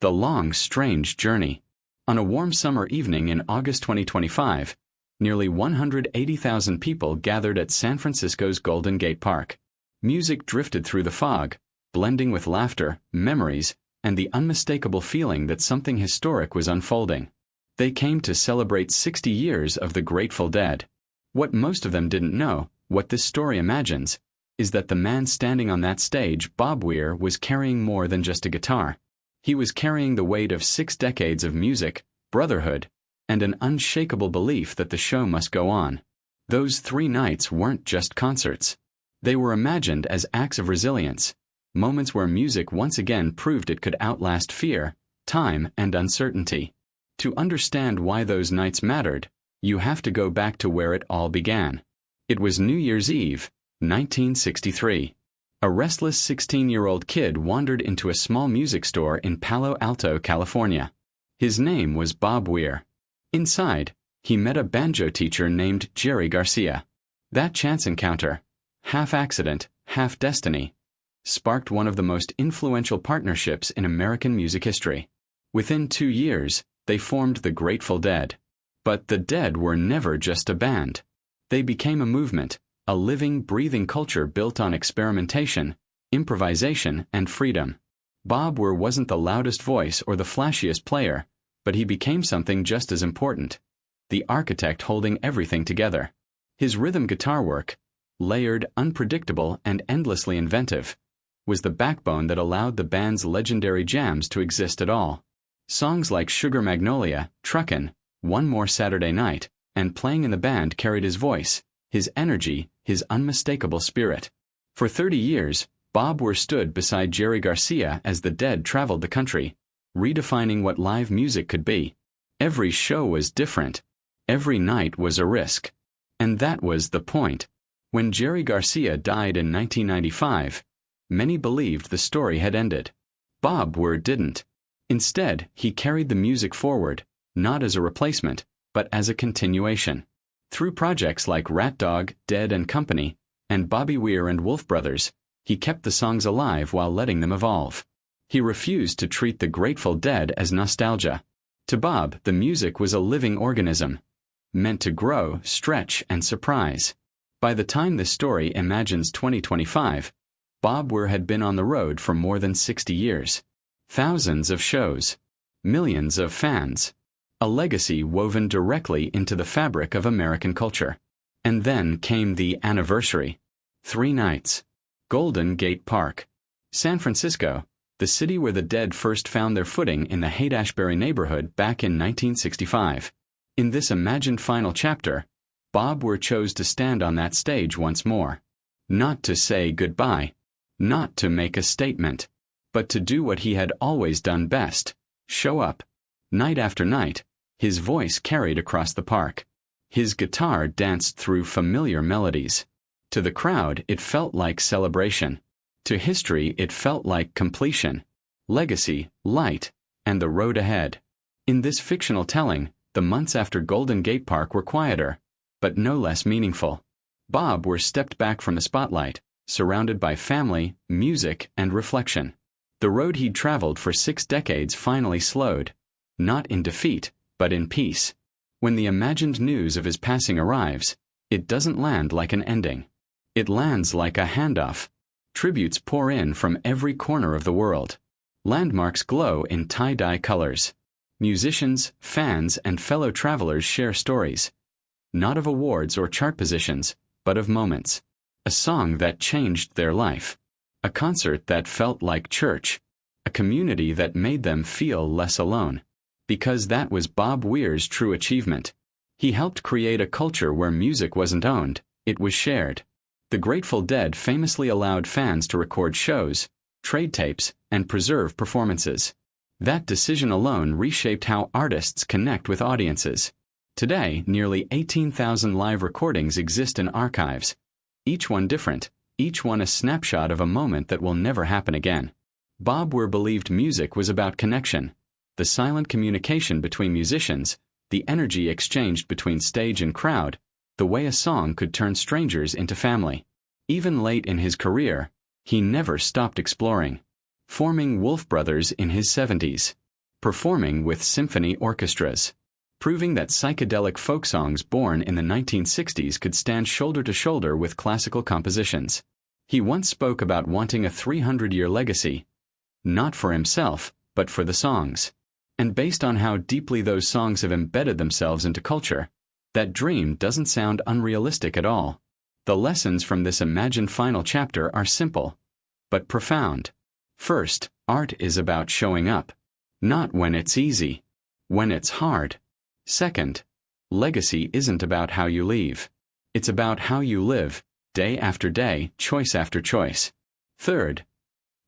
The Long, Strange Journey. On a warm summer evening in August 2025, nearly 180,000 people gathered at San Francisco's Golden Gate Park. Music drifted through the fog, blending with laughter, memories, and the unmistakable feeling that something historic was unfolding. They came to celebrate 60 years of the Grateful Dead. What most of them didn't know, what this story imagines, is that the man standing on that stage, Bob Weir, was carrying more than just a guitar. He was carrying the weight of 6 decades of music, brotherhood, and an unshakable belief that the show must go on. Those 3 nights weren't just concerts. They were imagined as acts of resilience, moments where music once again proved it could outlast fear, time, and uncertainty. To understand why those nights mattered, you have to go back to where it all began. It was New Year's Eve, 1963. A restless 16-year-old kid wandered into a small music store in Palo Alto, California. His name was Bob Weir. Inside, he met a banjo teacher named Jerry Garcia. That chance encounter, half accident, half destiny, sparked one of the most influential partnerships in American music history. Within 2 years, they formed the Grateful Dead. But the Dead were never just a band. They became a movement, a living, breathing culture built on experimentation, improvisation, and freedom. Bob Weir wasn't the loudest voice or the flashiest player, but he became something just as important: the architect holding everything together. His rhythm guitar work, layered, unpredictable, and endlessly inventive, was the backbone that allowed the band's legendary jams to exist at all. Songs like Sugar Magnolia, Truckin', One More Saturday Night, and Playing in the Band carried his voice, his energy, his unmistakable spirit. For 30 years, Bob Weir stood beside Jerry Garcia as the Dead traveled the country, redefining what live music could be. Every show was different. Every night was a risk. And that was the point. When Jerry Garcia died in 1995, many believed the story had ended. Bob Weir didn't. Instead, he carried the music forward, not as a replacement, but as a continuation. Through projects like Rat Dog, Dead and Company, and Bobby Weir and Wolf Brothers, he kept the songs alive while letting them evolve. He refused to treat the Grateful Dead as nostalgia. To Bob, the music was a living organism, meant to grow, stretch, and surprise. By the time this story imagines 2025, Bob Weir had been on the road for more than 60 years. Thousands of shows. Millions of fans. A legacy woven directly into the fabric of American culture. And then came the anniversary. 3 nights. Golden Gate Park. San Francisco, the city where the Dead first found their footing in the Haight-Ashbury neighborhood back in 1965. In this imagined final chapter, Bob Weir chose to stand on that stage once more. Not to say goodbye. Not to make a statement. But to do what he had always done best: show up. Night after night, his voice carried across the park. His guitar danced through familiar melodies. To the crowd, it felt like celebration. To history, it felt like completion, legacy, light, and the road ahead. In this fictional telling, the months after Golden Gate Park were quieter, but no less meaningful. Bob Weir stepped back from the spotlight, surrounded by family, music, and reflection. The road he'd traveled for 6 decades finally slowed, not in defeat, but in peace. When the imagined news of his passing arrives, it doesn't land like an ending. It lands like a handoff. Tributes pour in from every corner of the world. Landmarks glow in tie-dye colors. Musicians, fans, and fellow travelers share stories. Not of awards or chart positions, but of moments. A song that changed their life. A concert that felt like church. A community that made them feel less alone. Because that was Bob Weir's true achievement. He helped create a culture where music wasn't owned, it was shared. The Grateful Dead famously allowed fans to record shows, trade tapes, and preserve performances. That decision alone reshaped how artists connect with audiences. Today, nearly 18,000 live recordings exist in archives. Each one different, each one a snapshot of a moment that will never happen again. Bob Weir believed music was about connection. The silent communication between musicians, the energy exchanged between stage and crowd, the way a song could turn strangers into family. Even late in his career, he never stopped exploring. Forming Wolf Brothers in his 70s. performing with symphony orchestras, proving that psychedelic folk songs born in the 1960s could stand shoulder to shoulder with classical compositions. He once spoke about wanting a 300-year legacy, not for himself, but for the songs. And based on how deeply those songs have embedded themselves into culture, that dream doesn't sound unrealistic at all. The lessons from this imagined final chapter are simple, but profound. First, art is about showing up. Not when it's easy, when it's hard. Second, legacy isn't about how you leave. It's about how you live, day after day, choice after choice. Third,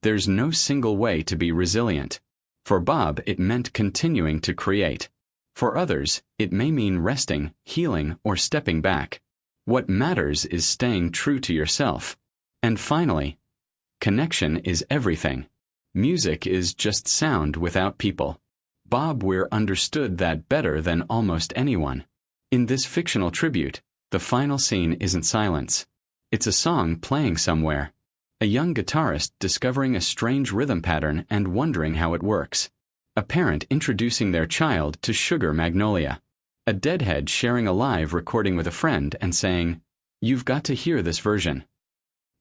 there's no single way to be resilient. For Bob, it meant continuing to create. For others, it may mean resting, healing, or stepping back. What matters is staying true to yourself. And finally, connection is everything. Music is just sound without people. Bob Weir understood that better than almost anyone. In this fictional tribute, the final scene isn't silence. It's a song playing somewhere. A young guitarist discovering a strange rhythm pattern and wondering how it works. A parent introducing their child to Sugar Magnolia. A deadhead sharing a live recording with a friend and saying, "You've got to hear this version."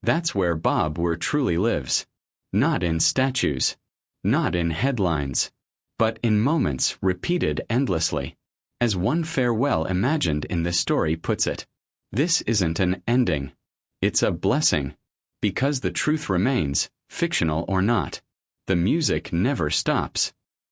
That's where Bob Weir truly lives. Not in statues, not in headlines, but in moments repeated endlessly. As one farewell imagined in this story puts it, this isn't an ending. It's a blessing. Because the truth remains, fictional or not. The music never stops.